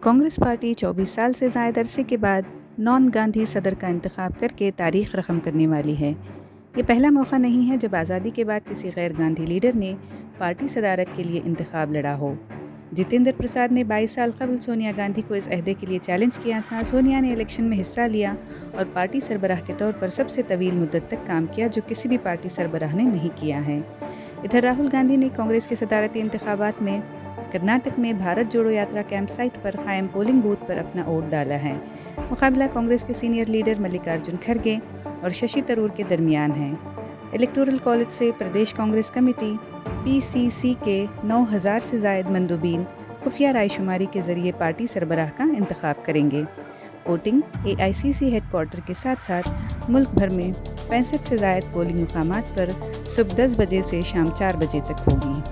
Congress party 24 साल से ज़ायद अरसे के बाद नॉन गांधी सदर का इंतखाब करके तारीख रकम करने वाली है। ये पहला मौका नहीं है जब आज़ादी के बाद किसी गैर गांधी लीडर ने पार्टी सदारत के लिए इंतखाब लड़ा हो। जितेंद्र प्रसाद ने 22 साल कबल सोनिया गांधी को इस अहदे के लिए चैलेंज किया था। सोनिया ने इलेक्शन में हिस्सा लिया और पार्टी सरबराह के तौर पर सबसे तवील मुद्दत तक काम किया, जो किसी भी पार्टी सरबराह ने नहीं किया है। इधर राहुल गांधी ने कांग्रेस के सदारती इंतखाबात में कर्नाटक में भारत जोड़ो यात्रा कैंप साइट पर कायम पोलिंग बूथ पर अपना वोट डाला है। मुकाबला कांग्रेस के सीनियर लीडर मल्लिकार्जुन खड़गे और शशि थरूर के दरमियान है। इलेक्टोरल कॉलेज से प्रदेश कांग्रेस कमेटी PCC के 9000 से ज़ायद मंदूबीन खुफिया रायशुमारी के ज़रिए पार्टी सरबराह का इंतखाब करेंगे। वोटिंग AICC हेडक्वार्टर के साथ साथ मुल्क भर में 65 से ज़ायद पोलिंग मुकामात पर सुबह 10 बजे से शाम 4 बजे तक होगी।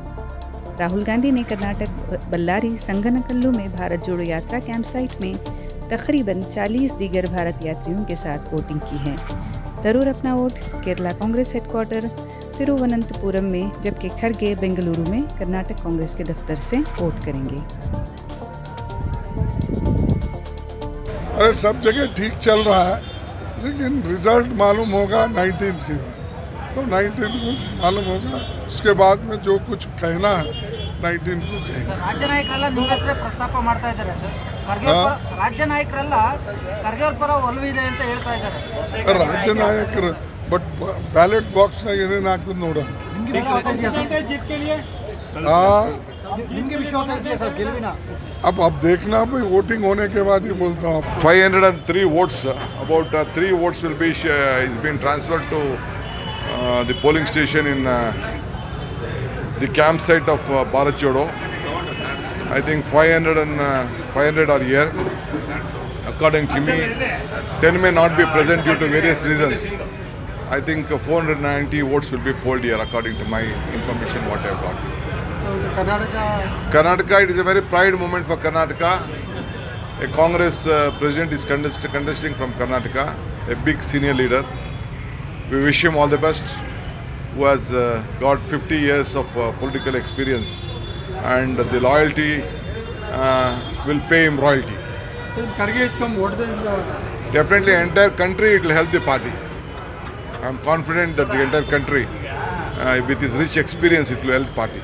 राहुल गांधी ने कर्नाटक बल्लारी संगनकल्लू में भारत जोड़ो यात्रा कैंप साइट में तकरीबन 40 दीगर भारत यात्रियों के साथ वोटिंग की है। थरूर अपना वोट केरला कांग्रेस हेडक्वार्टर तिरुवनंतपुरम में, जबकि खड़गे बेंगलुरु में कर्नाटक कांग्रेस के दफ्तर से वोट करेंगे। अरे सब जगह ठीक चल रहा है, लेकिन रिजल्ट मालूम होगा 19 के बाद। तो 19 को मालूम होगा, उसके बाद में जो कुछ कहना है 19 को कहेंगे। राज्य नायकರೆಲ್ಲ ನಿಮ್ಮ ಹೆಸರೇ ಪ್ರಸ್ತಾಪ ಮಾಡ್ತಾ ಇದ್ದಾರೆ ಸರ್. ರಾಜ್ಯ ನಾಯಕರೆಲ್ಲ ಖರ್ಗೆ ಅವ್ರ ಪರ ಒಲವಿದೆ ಅಂತ ಹೇಳ್ತಾ ಇದ್ದಾರೆ. ರಾಜ್ಯ ನಾಯಕರು ಬಟ್ ಬ್ಯಾಲೆಟ್ ಬಾಕ್ಸ್ ನಾಗ ಏನೇನು ಆಗ್ತದೆ ನೋಡೋಣ. अब देखना भाई, वोटिंग होने के बाद ही बोलता हूँ. 503 votes, about 3 votes will be is being transferred to the polling station in the campsite of Bharat Jodo. I think 500 are here. According to me, 10 may not be present due to various reasons. I think 490 votes will be polled here, according to my information, what I have got. So Karnataka, it is a very pride moment for Karnataka. A Congress president is contesting from Karnataka, a big senior leader. We wish him all the best, who has got 50 years of political experience, and the loyalty will pay him royalty. So Kharge has come, what then? Definitely, entire country, it will help the party. I am confident that the entire country, with his rich experience, it will help the party.